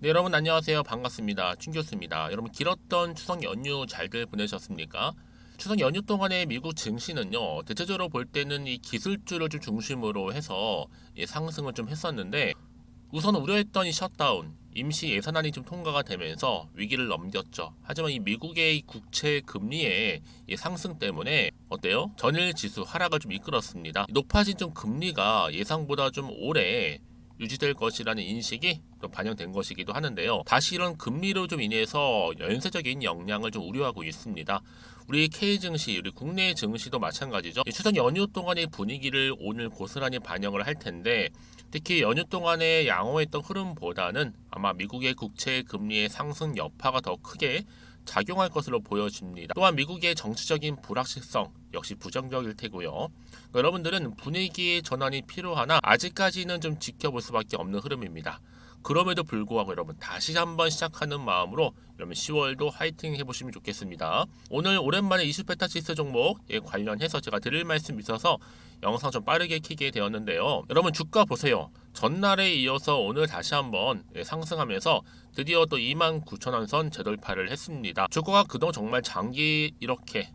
네, 여러분 안녕하세요. 반갑습니다. 춘교수입니다. 여러분 길었던 추석 연휴 잘들 보내셨습니까? 추석 연휴 동안의 미국 증시는요, 대체적으로 볼 때는 이 기술주를 좀 중심으로 해서 상승을 좀 했었는데, 우선 우려했던 이 셧다운, 임시 예산안이 좀 통과가 되면서 위기를 넘겼죠. 하지만 이 미국의 이 국채 금리의 이 상승 때문에 어때요? 전일 지수 하락을 좀 이끌었습니다. 높아진 좀 금리가 예상보다 좀 오래 유지될 것이라는 인식이 또 반영된 것이기도 하는데요. 다시 이런 금리로 좀 인해서 연쇄적인 영향을 좀 우려하고 있습니다. 우리 K 증시, 우리 국내 증시도 마찬가지죠. 추석 연휴 동안의 분위기를 오늘 고스란히 반영을 할 텐데, 특히 연휴 동안에 양호했던 흐름보다는 아마 미국의 국채 금리의 상승 여파가 더 크게 작용할 것으로 보여집니다. 또한 미국의 정치적인 불확실성 역시 부정적일 테고요. 여러분들은 분위기의 전환이 필요하나 아직까지는 좀 지켜볼 수밖에 없는 흐름입니다. 그럼에도 불구하고 여러분 다시 한번 시작하는 마음으로 여러분 10월도 화이팅 해보시면 좋겠습니다. 오늘 오랜만에 이슈페타시스 종목에 관련해서 제가 드릴 말씀이 있어서 영상 좀 빠르게 켜게 되었는데요. 여러분 주가 보세요. 전날에 이어서 오늘 다시 한번 상승하면서 드디어 또 29,000원 선 재돌파를 했습니다. 주가가 그동안 정말 장기 이렇게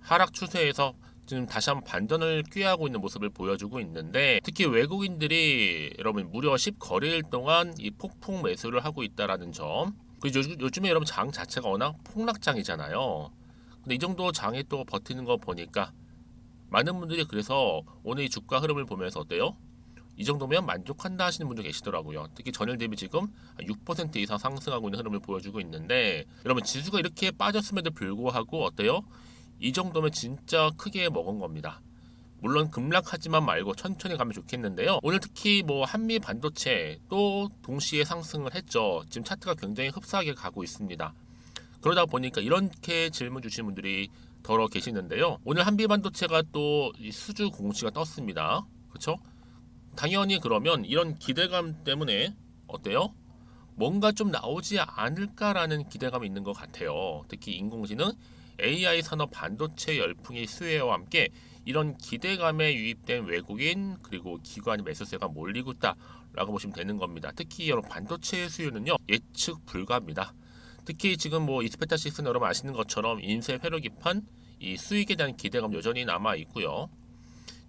하락 추세에서 지금 다시 한번 반전을 꾀하고 있는 모습을 보여주고 있는데, 특히 외국인들이 여러분 무려 10거래일 동안 이 폭풍 매수를 하고 있다라는 점. 그리고 요즘에 여러분 장 자체가 워낙 폭락장이잖아요. 근데 이 정도 장에 또 버티는 거 보니까 많은 분들이 그래서 오늘 이 주가 흐름을 보면서 어때요? 이 정도면 만족한다 하시는 분도 계시더라고요. 특히 전일 대비 지금 6% 이상 상승하고 있는 흐름을 보여주고 있는데, 여러분 지수가 이렇게 빠졌음에도 불구하고 어때요? 이 정도면 진짜 크게 먹은 겁니다. 물론 급락하지만 말고 천천히 가면 좋겠는데요. 오늘 특히 뭐 한미 반도체 또 동시에 상승을 했죠. 지금 차트가 굉장히 흡사하게 가고 있습니다. 그러다 보니까 이렇게 질문 주신 분들이 더러 계시는데요. 오늘 한미 반도체가 또 수주 공시가 떴습니다. 그렇죠? 당연히 그러면 이런 기대감 때문에 어때요? 뭔가 좀 나오지 않을까라는 기대감이 있는 것 같아요. 특히 인공지능, AI 산업 반도체 열풍의 수혜와 함께 이런 기대감에 유입된 외국인 그리고 기관 매수세가 몰리고 있다라고 보시면 되는 겁니다. 특히 여러분 반도체 수요는요 예측 불가합니다. 특히 지금 뭐 이스페타시스는 여러분 아시는 것처럼 인쇄 회로 기판 이 수익에 대한 기대감 여전히 남아 있고요.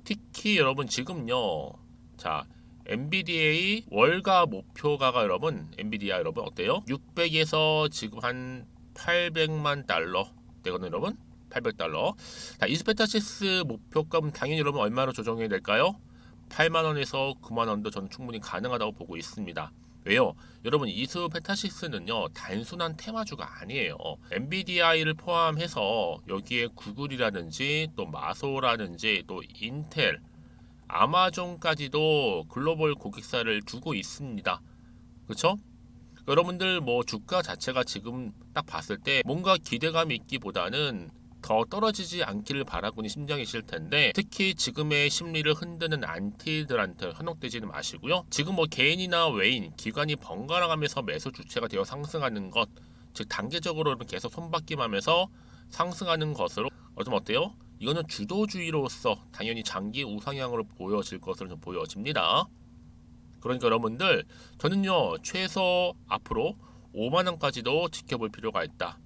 특히 여러분 지금요, 자 엔비디A 월가 목표가가 여러분 엔비디아 여러분 어때요? 600에서 지금 한 800만 달러 되거든요 여러분. 800달러. 자, 이스페타시스 목표값은 당연히 여러분 얼마로 조정해야 될까요? 8만원에서 9만원도 저는 충분히 가능하다고 보고 있습니다. 왜요? 여러분 이스페타시스는요 단순한 테마주가 아니에요. 엔비디아를 포함해서 여기에 구글이라든지 또 마소라든지 또 인텔, 아마존까지도 글로벌 고객사를 두고 있습니다. 그렇죠? 여러분들 뭐 주가 자체가 지금 딱 봤을 때 뭔가 기대감이 있기보다는 더 떨어지지 않기를 바라고는 심정이실 텐데, 특히 지금의 심리를 흔드는 안티들한테 현혹되지는 마시고요. 지금 뭐 개인이나 외인, 기관이 번갈아 가면서 매수 주체가 되어 상승하는 것, 즉 단계적으로 계속 손바뀜하면서 상승하는 것으로 좀 어때요? 이거는 주도주의로서 당연히 장기 우상향으로 보여질 것으로 좀 보여집니다. 그러니까 여러분들 저는요 최소 앞으로 5만 원까지도 지켜볼 필요가 있다.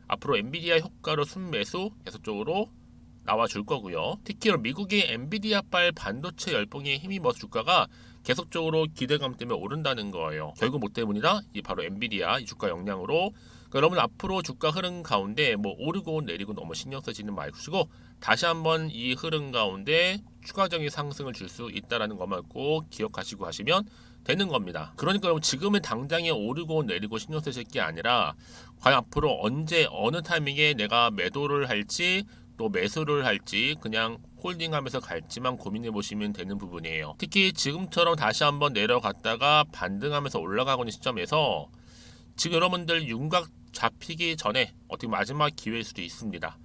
앞으로 엔비디아 효과로 순매수 계속적으로 나와줄 거고요. 특히 미국의 엔비디아발 반도체 열풍에 힘입어 주가가 계속적으로 기대감 때문에 오른다는 거예요. 결국 뭐 때문이다? 이 바로 엔비디아 이 주가 영향으로. 그러니까 여러분 앞으로 주가 흐름 가운데 뭐 오르고 내리고 너무 신경 쓰지는 마시고 다시 한번 이 흐름 가운데 추가적인 상승을 줄 수 있다라는 것만 꼭 기억하시고 하시면 되는 겁니다. 그러니까 여러분 지금은 당장에 오르고 내리고 신경 쓰실 게 아니라 과연 앞으로 언제 어느 타이밍에 내가 매도를 할지 또 매수를 할지 그냥 홀딩하면서 갈지만 고민해 보시면 되는 부분이에요. 특히 지금처럼 다시 한번 내려갔다가 반등하면서 올라가고 있는 시점에서 지금 여러분들 윤곽 잡히기 전에 어떻게 마지막 기회일 수도 있습니다.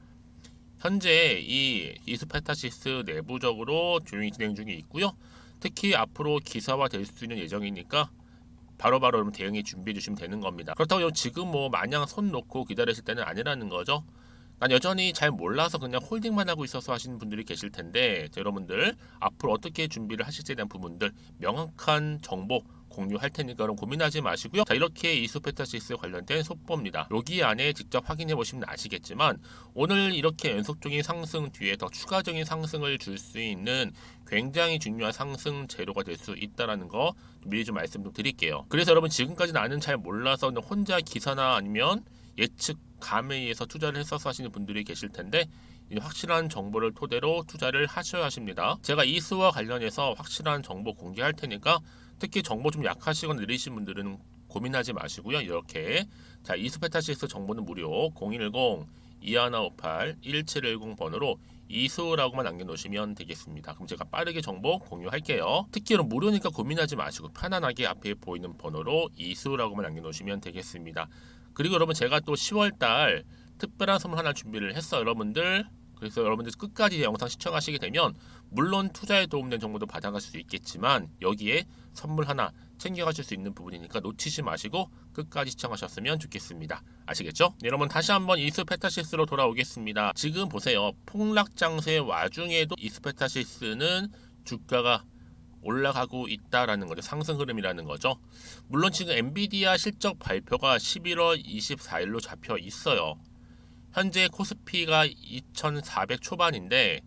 현재 이 이스페타시스 내부적으로 조용히 진행 중에 있고요. 특히 앞으로 기사화 될 수 있는 예정이니까 바로바로 여러분 대응에 준비해 주시면 되는 겁니다. 그렇다고 지금 뭐 마냥 손 놓고 기다리실 때는 아니라는 거죠. 난 여전히 잘 몰라서 그냥 홀딩만 하고 있어서 하시는 분들이 계실 텐데, 여러분들 앞으로 어떻게 준비를 하실지에 대한 부분들 명확한 정보 공유할 테니까 그럼 고민하지 마시고요. 자, 이렇게 이소페타시스 관련된 속보입니다. 여기 안에 직접 확인해 보시면 아시겠지만 오늘 이렇게 연속적인 상승 뒤에 더 추가적인 상승을 줄 수 있는 굉장히 중요한 상승 재료가 될 수 있다는 거 미리 좀 말씀 좀 드릴게요. 그래서 여러분 지금까지 나는 잘 몰라서 혼자 기사나 아니면 예측 감에 의해서 투자를 했어서 하시는 분들이 계실 텐데 확실한 정보를 토대로 투자를 하셔야 하십니다. 제가 이수와 관련해서 확실한 정보 공개할 테니까 특히 정보 좀 약하시거나 느리신 분들은 고민하지 마시고요. 이렇게 자 이수페타시스 정보는 무료 010-2158-1710 번호로 이수라고만 남겨놓으시면 되겠습니다. 그럼 제가 빠르게 정보 공유할게요. 특히 여러분 무료니까 고민하지 마시고 편안하게 앞에 보이는 번호로 이수라고만 남겨놓으시면 되겠습니다. 그리고 여러분 제가 또 10월달 특별한 선물 하나 준비를 했어요. 여러분들 그래서 여러분들 끝까지 영상 시청하시게 되면 물론 투자에 도움된 정보도 받아가실 수 있겠지만 여기에 선물 하나 챙겨가실 수 있는 부분이니까 놓치지 마시고 끝까지 시청하셨으면 좋겠습니다. 아시겠죠? 네, 여러분 다시 한번 이스페타시스로 돌아오겠습니다. 지금 보세요. 폭락 장세 와중에도 이스페타시스는 주가가 올라가고 있다라는 거죠. 상승 흐름이라는 거죠. 물론 지금 엔비디아 실적 발표가 11월 24일로 잡혀 있어요. 현재 코스피가 2,400 초반인데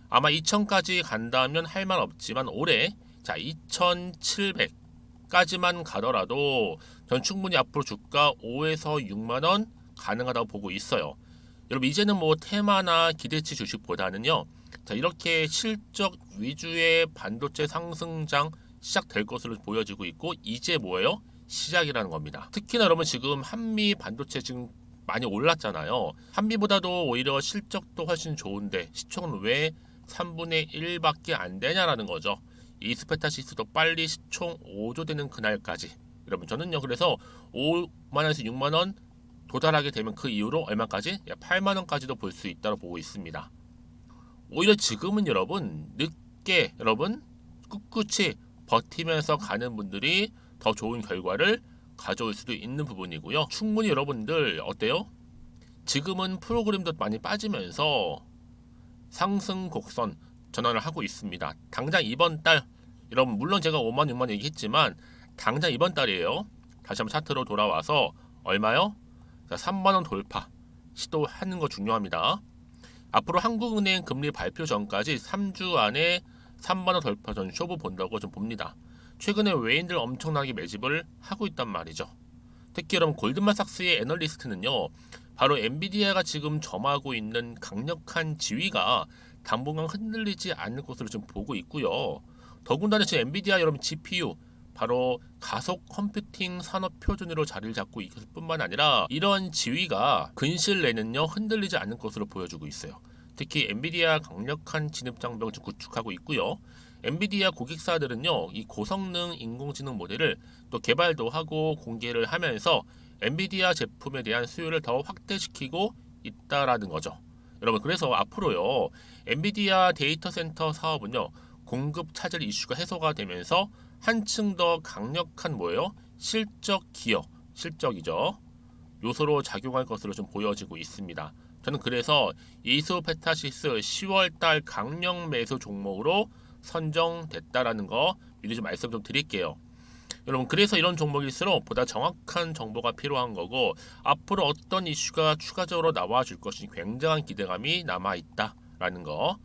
아마 2,000까지 간다면 할 말 없지만 올해 자 2,700까지만 가더라도 전 충분히 앞으로 주가 5에서 6만 원 가능하다고 보고 있어요. 여러분 이제는 뭐 테마나 기대치 주식보다는요. 자 이렇게 실적 위주의 반도체 상승장 시작될 것으로 보여지고 있고 이제 뭐예요? 시작이라는 겁니다. 특히나 여러분 지금 한미 반도체 지금 많이 올랐잖아요. 한미보다도 오히려 실적도 훨씬 좋은데 시총은 왜 3분의 1밖에 안 되냐라는 거죠. 이스페타시스도 빨리 시총 5조 되는 그날까지 여러분 저는요 그래서 5만원에서 6만원 도달하게 되면 그 이후로 얼마까지? 8만원까지도 볼 수 있다고 보고 있습니다. 오히려 지금은 여러분 늦게 여러분 꿋꿋이 버티면서 가는 분들이 더 좋은 결과를 가져올 수도 있는 부분이고요. 충분히 여러분들 어때요? 지금은 프로그램도 많이 빠지면서 상승 곡선 전환을 하고 있습니다. 당장 이번 달 여러분 물론 제가 5만 6만 얘기했지만 당장 이번 달이에요. 다시 한번 차트로 돌아와서 얼마요? 3만원 돌파 시도하는 거 중요합니다. 앞으로 한국은행 금리 발표 전까지 3주 안에 3만원 돌파 전 쇼부 본다고 좀 봅니다. 최근에 외인들 엄청나게 매집을 하고 있단 말이죠. 특히 여러분 골드만삭스의 애널리스트는요. 바로 엔비디아가 지금 점하고 있는 강력한 지위가 당분간 흔들리지 않을 것으로 좀 보고 있고요. 더군다나 지금 엔비디아 여러분 GPU 바로 가속 컴퓨팅 산업 표준으로 자리를 잡고 있을 뿐만 아니라 이런 지위가 근시일 내는요 흔들리지 않을 것으로 보여주고 있어요. 특히 엔비디아 강력한 진입 장벽을 구축하고 있고요. 엔비디아 고객사들은요 이 고성능 인공지능 모델을 또 개발도 하고 공개를 하면서 엔비디아 제품에 대한 수요를 더 확대시키고 있다라는 거죠. 여러분 그래서 앞으로요 엔비디아 데이터 센터 사업은요 공급 차질 이슈가 해소가 되면서 한층 더 강력한 뭐예요? 실적 기여, 실적이죠. 요소로 작용할 것으로 좀 보여지고 있습니다. 저는 그래서 이소페타시스 10월달 강력 매수 종목으로 선정됐다라는 거 미리 좀 말씀 좀 드릴게요. 여러분 그래서 이런 종목일수록 보다 정확한 정보가 필요한 거고 앞으로 어떤 이슈가 추가적으로 나와 줄 것이 굉장한 기대감이 남아 있다라는 거.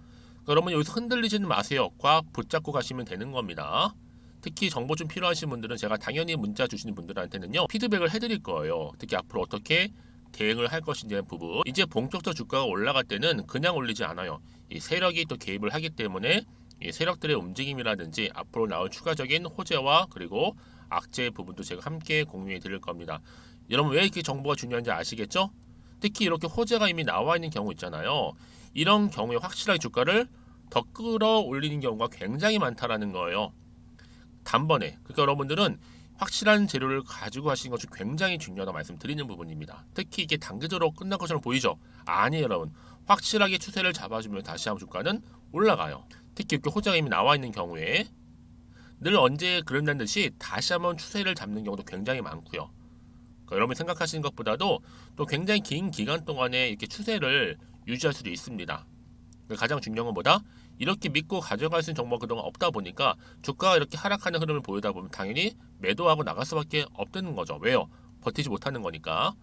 여러분 여기서 흔들리지는 마세요. 꽉 붙잡고 가시면 되는 겁니다. 특히 정보 좀 필요하신 분들은 제가 당연히 문자 주시는 분들한테는요 피드백을 해드릴 거예요. 특히 앞으로 어떻게 대응을 할 것인지의 부분. 이제 본격적으로 주가가 올라갈 때는 그냥 올리지 않아요. 이 세력이 또 개입을 하기 때문에 이 세력들의 움직임이라든지 앞으로 나올 추가적인 호재와 그리고 악재의 부분도 제가 함께 공유해 드릴 겁니다. 여러분 왜 이렇게 정보가 중요한지 아시겠죠? 특히 이렇게 호재가 이미 나와 있는 경우 있잖아요. 이런 경우에 확실하게 주가를 더 끌어올리는 경우가 굉장히 많다라는 거예요. 단번에. 그러니까 여러분들은 확실한 재료를 가지고 하시는 것이 굉장히 중요하다고 말씀드리는 부분입니다. 특히 이게 단계적으로 끝난 것처럼 보이죠? 아니에요 여러분. 확실하게 추세를 잡아주면 다시 한번 주가는 올라가요. 특히 이렇게 호재가 이미 나와 있는 경우에 늘 언제 그런다는 듯이 다시 한번 추세를 잡는 경우도 굉장히 많고요. 그러니까 여러분이 생각하시는 것보다도 또 굉장히 긴 기간 동안에 이렇게 추세를 유지할 수도 있습니다. 가장 중요한 건 뭐다? 이렇게 믿고 가져갈 수 있는 정보가 그동안 없다 보니까 주가가 이렇게 하락하는 흐름을 보이다 보면 당연히 매도하고 나갈 수밖에 없다는 거죠. 왜요? 버티지 못하는 거니까.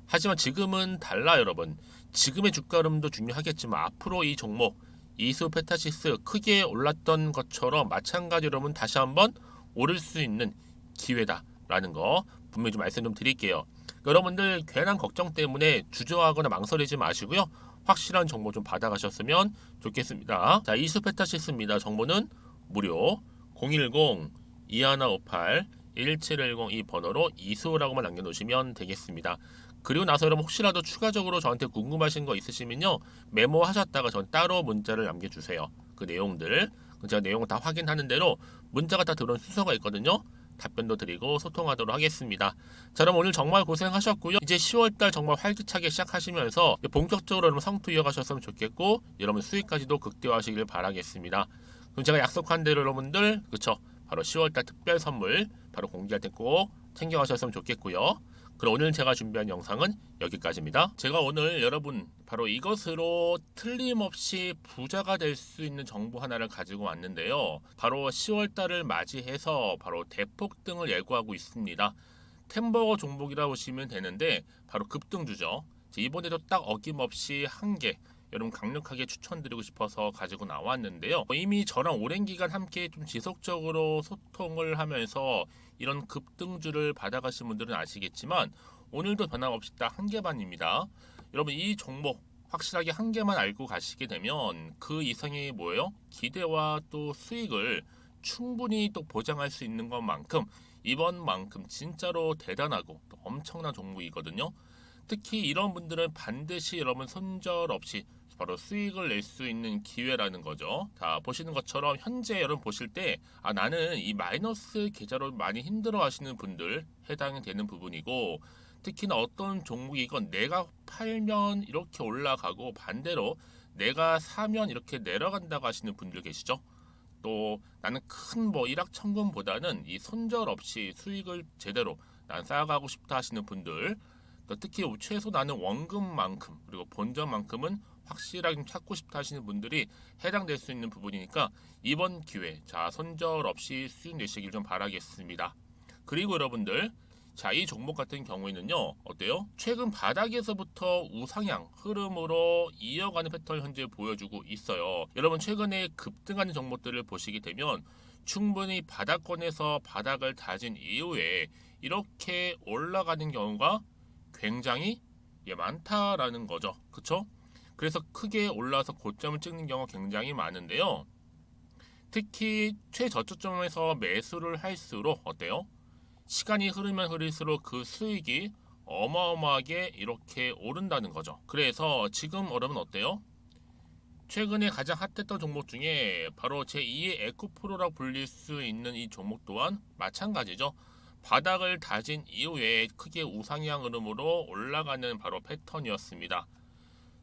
하지만 지금은 달라 여러분. 지금의 주가 흐름도 중요하겠지만 앞으로 이 종목 이수 페타시스 크게 올랐던 것처럼 마찬가지로 여러분 다시 한번 오를 수 있는 기회다라는 거 분명히 좀 말씀 좀 드릴게요. 여러분들 괜한 걱정 때문에 주저하거나 망설이지 마시고요. 확실한 정보 좀 받아가셨으면 좋겠습니다. 자, 이수 페타시스입니다. 정보는 무료 010-2158-1710 이 번호로 이수라고만 남겨놓으시면 되겠습니다. 그리고 나서 여러분 혹시라도 추가적으로 저한테 궁금하신 거 있으시면요. 메모하셨다가 전 따로 문자를 남겨주세요. 그 내용들 제가 내용을 다 확인하는 대로 문자가 다 들어온 순서가 있거든요. 답변도 드리고 소통하도록 하겠습니다. 자, 그럼 오늘 정말 고생하셨고요. 이제 10월달 정말 활기차게 시작하시면서 본격적으로 여러분 성투 이어가셨으면 좋겠고 여러분 수익까지도 극대화하시길 바라겠습니다. 그럼 제가 약속한 대로 여러분들 그쵸? 바로 10월달 특별 선물 바로 공개할 때 꼭 챙겨가셨으면 좋겠고요. 그럼 오늘 제가 준비한 영상은 여기까지입니다. 제가 오늘 여러분 바로 이것으로 틀림없이 부자가 될 수 있는 정보 하나를 가지고 왔는데요. 바로 10월달을 맞이해서 바로 대폭등을 예고하고 있습니다. 템버거 종목이라고 보시면 되는데 바로 급등주죠. 이번에도 딱 어김없이 한 개 여러분 강력하게 추천드리고 싶어서 가지고 나왔는데요. 이미 저랑 오랜 기간 함께 좀 지속적으로 소통을 하면서 이런 급등주를 받아가신 분들은 아시겠지만 오늘도 변함없이 딱 한 개만입니다. 여러분 이 종목 확실하게 한 개만 알고 가시게 되면 그 이상의 뭐예요? 기대와 또 수익을 충분히 또 보장할 수 있는 것만큼 이번만큼 진짜로 대단하고 또 엄청난 종목이거든요. 특히 이런 분들은 반드시 여러분 손절 없이 바로 수익을 낼 수 있는 기회라는 거죠. 자, 보시는 것처럼 현재 여러분 보실 때 나는 이 마이너스 계좌로 많이 힘들어 하시는 분들 해당이 되는 부분이고 특히나 어떤 종목이건 내가 팔면 이렇게 올라가고 반대로 내가 사면 이렇게 내려간다고 하시는 분들 계시죠. 또 나는 큰 뭐 일확천금보다는 이 손절 없이 수익을 제대로 난 쌓아가고 싶다 하시는 분들 또 특히 최소 나는 원금만큼 그리고 본전만큼은 확실하게 찾고 싶다 하시는 분들이 해당될 수 있는 부분이니까 이번 기회 자 손절 없이 수익 내시길 좀 바라겠습니다. 그리고 여러분들 자, 이 종목 같은 경우에는요 어때요? 최근 바닥에서부터 우상향 흐름으로 이어가는 패턴을 현재 보여주고 있어요. 여러분 최근에 급등하는 종목들을 보시게 되면 충분히 바닥권에서 바닥을 다진 이후에 이렇게 올라가는 경우가 굉장히 많다라는 거죠. 그쵸? 그래서 크게 올라서 고점을 찍는 경우가 굉장히 많은데요. 특히 최저점에서 매수를 할수록 어때요? 시간이 흐르면 흐를수록 그 수익이 어마어마하게 이렇게 오른다는 거죠. 그래서 지금 여러분 어때요? 최근에 가장 핫했던 종목 중에 바로 제2의 에코프로라고 불릴 수 있는 이 종목 또한 마찬가지죠. 바닥을 다진 이후에 크게 우상향 흐름으로 올라가는 바로 패턴이었습니다.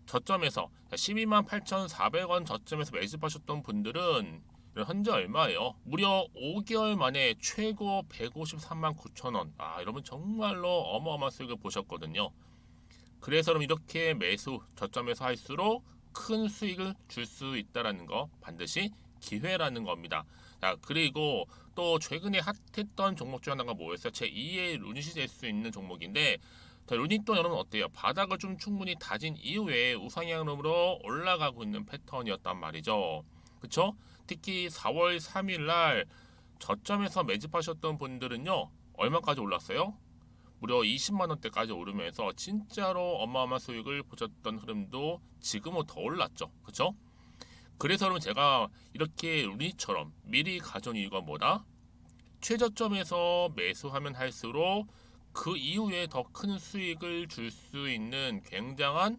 저점에서 128,400원 저점에서 매집하셨던 분들은 현재 얼마예요? 무려 5개월 만에 최고 153만 9천원. 여러분 정말로 어마어마한 수익을 보셨거든요. 그래서 그럼 이렇게 매수 저점에서 할수록 큰 수익을 줄 수 있다는 거 반드시 기회라는 겁니다. 자, 그리고 또 최근에 핫했던 종목 중 하나가 뭐였어요? 제2의 루닛이 될 수 있는 종목인데 자, 루닛도 여러분 어때요? 바닥을 좀 충분히 다진 이후에 우상향으로 올라가고 있는 패턴이었단 말이죠. 그쵸? 특히 4월 3일 날 저점에서 매집하셨던 분들은요 얼마까지 올랐어요? 무려 20만원대까지 오르면서 진짜로 어마어마한 수익을 보셨던 흐름도 지금은 더 올랐죠. 그쵸? 그래서 여러분 제가 이렇게 루닛처럼 미리 가져온 이유가 뭐다? 최저점에서 매수하면 할수록 그 이후에 더 큰 수익을 줄 수 있는 굉장한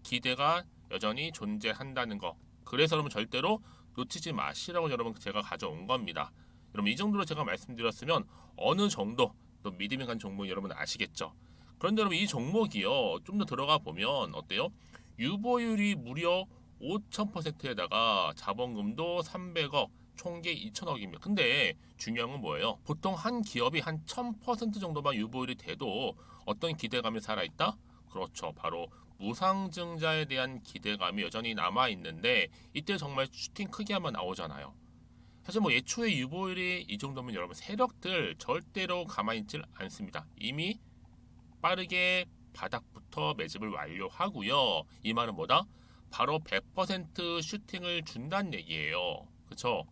기대가 여전히 존재한다는 거. 그래서 여러분 절대로 놓치지 마시라고 여러분 제가 가져온 겁니다. 여러분 이 정도로 제가 말씀드렸으면 어느 정도 또 믿음이 간 종목 여러분 아시겠죠? 그런데 여러분 이 종목이요 좀 더 들어가 보면 어때요? 유보율이 무려 5000%에다가 자본금도 300억 총계 2천억입니다. 근데 중요한 건 뭐예요? 보통 한 기업이 한 1000% 정도만 유보율이 돼도 어떤 기대감이 살아있다? 그렇죠. 바로 무상증자에 대한 기대감이 여전히 남아 있는데 이때 정말 슈팅 크게 한번 나오잖아요. 사실 뭐 예초에 유보율이 이 정도면 여러분 세력들 절대로 가만히 있질 않습니다. 이미 빠르게 바닥부터 매집을 완료하고요. 이 말은 뭐다? 바로 100% 슈팅을 준다는 얘기예요. 그렇죠?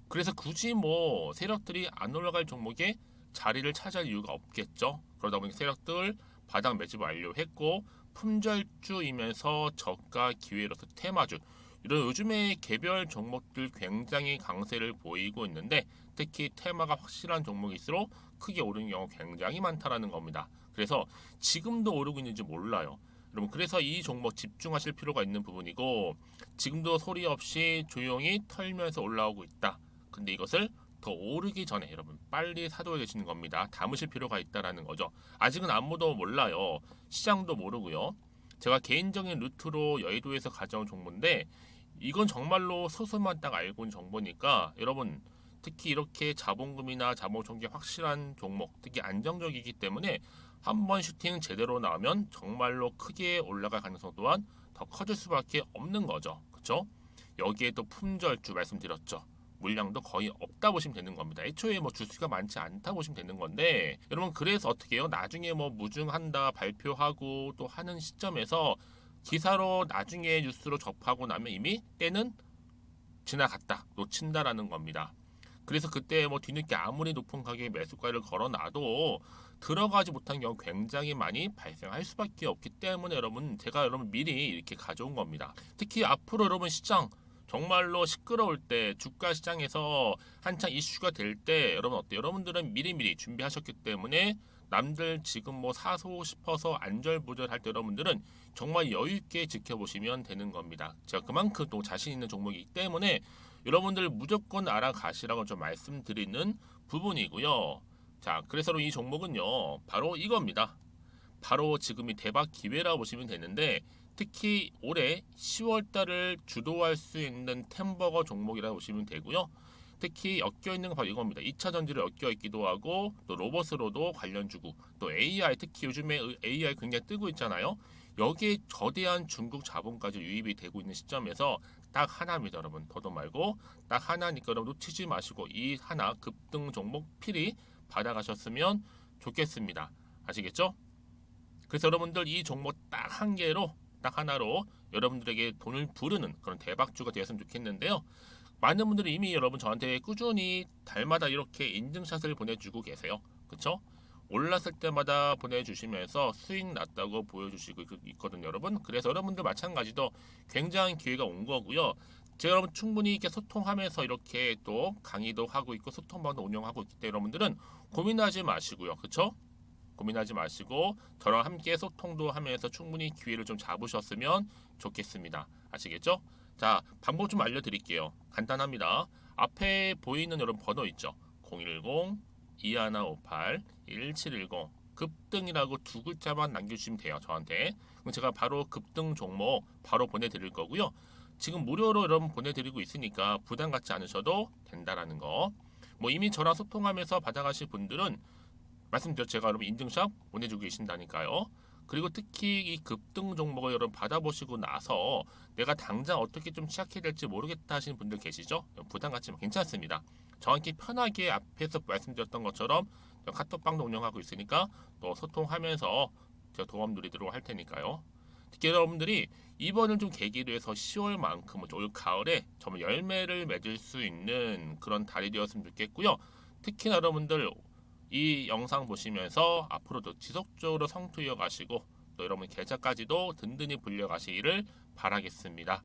그래서 굳이 뭐 세력들이 안 올라갈 종목에 자리를 차지할 이유가 없겠죠. 그러다 보니 세력들 바닥 매집 완료했고 품절주이면서 저가 기회로서 테마주 이런 요즘에 개별 종목들 굉장히 강세를 보이고 있는데 특히 테마가 확실한 종목일수록 크게 오르는 경우 굉장히 많다라는 겁니다. 그래서 지금도 오르고 있는지 몰라요. 여러분 그래서 이 종목 집중하실 필요가 있는 부분이고 지금도 소리 없이 조용히 털면서 올라오고 있다. 근데 이것을 더 오르기 전에 여러분 빨리 사둬야 되시는 겁니다. 담으실 필요가 있다라는 거죠. 아직은 아무도 몰라요. 시장도 모르고요. 제가 개인적인 루트로 여의도에서 가져온 정보인데 이건 정말로 소수만 딱 알고 있는 정보니까 여러분 특히 이렇게 자본금이나 자본총계 확실한 종목 특히 안정적이기 때문에 한번 슈팅 제대로 나오면 정말로 크게 올라갈 가능성 또한 더 커질 수밖에 없는 거죠. 그렇죠? 여기에 또 품절주 말씀드렸죠. 물량도 거의 없다 보시면 되는 겁니다. 애초에 뭐 주수가 많지 않다 보시면 되는 건데 여러분 그래서 어떻게 해요? 나중에 뭐 무증한다 발표하고 또 하는 시점에서 기사로 나중에 뉴스로 접하고 나면 이미 때는 지나갔다 놓친다라는 겁니다. 그래서 그때 뭐 뒤늦게 아무리 높은 가격에 매수가를 걸어놔도 들어가지 못한 경우 굉장히 많이 발생할 수밖에 없기 때문에 여러분 제가 여러분 미리 이렇게 가져온 겁니다. 특히 앞으로 여러분 시장 정말로 시끄러울 때 주가 시장에서 한창 이슈가 될 때 여러분 어때요? 여러분들은 미리미리 준비하셨기 때문에 남들 지금 뭐 사고 싶어서 안절부절할 때 여러분들은 정말 여유 있게 지켜보시면 되는 겁니다. 제가 그만큼 또 자신 있는 종목이기 때문에 여러분들 무조건 알아가시라고 좀 말씀드리는 부분이고요. 자, 그래서 이 종목은요, 바로 이겁니다. 바로 지금이 대박 기회라 보시면 되는데 특히 올해 10월 달을 주도할 수 있는 템버거 종목이라고 보시면 되고요. 특히 엮여 있는 건 바로 이겁니다. 2차 전지로 엮여 있기도 하고 또 로봇으로도 관련 주고 또 AI 특히 요즘에 AI 굉장히 뜨고 있잖아요. 여기에 거대한 중국 자본까지 유입이 되고 있는 시점에서 딱 하나입니다, 여러분. 더도 말고 딱 하나니까 여러분 놓치지 마시고 이 하나 급등 종목 필히 받아가셨으면 좋겠습니다. 아시겠죠? 그래서 여러분들 이 종목 딱 한 개로 딱 하나로 여러분들에게 돈을 부르는 그런 대박주가 되었으면 좋겠는데요. 많은 분들이 이미 여러분 저한테 꾸준히 달마다 이렇게 인증샷을 보내주고 계세요. 그쵸? 올랐을 때마다 보내주시면서 수익 났다고 보여주시고 있거든요, 여러분. 그래서 여러분들 마찬가지도 굉장한 기회가 온 거고요. 제가 여러분 충분히 이렇게 소통하면서 이렇게 또 강의도 하고 있고 소통방도 운영하고 있기 때문에 여러분들은 고민하지 마시고요. 그쵸? 고민하지 마시고 저랑 함께 소통도 하면서 충분히 기회를 좀 잡으셨으면 좋겠습니다. 아시겠죠? 자, 방법 좀 알려드릴게요. 간단합니다. 앞에 보이는 여러분 번호 있죠? 010-2158-1710 급등이라고 두 글자만 남겨주시면 돼요. 저한테. 그럼 제가 바로 급등 종목 바로 보내드릴 거고요. 지금 무료로 여러분 보내드리고 있으니까 부담 갖지 않으셔도 된다라는 거. 뭐 이미 저랑 소통하면서 받아가실 분들은 말씀드렸죠. 제가 여러분 인증샷 보내주고 계신다니까요. 그리고 특히 이 급등 종목을 여러분 받아보시고 나서 내가 당장 어떻게 좀 시작해야 될지 모르겠다 하시는 분들 계시죠? 부담 갖지만 괜찮습니다. 저한테 편하게 앞에서 말씀드렸던 것처럼 카톡방도 운영하고 있으니까 또 소통하면서 제가 도움 드리도록 할 테니까요. 특히 여러분들이 이번을 좀 계기로 해서 10월만큼은 올 가을에 정말 열매를 맺을 수 있는 그런 달이 되었으면 좋겠고요. 특히나 여러분들 이 영상 보시면서 앞으로도 지속적으로 성투 이어가시고 또 여러분 계좌까지도 든든히 불려가시기를 바라겠습니다.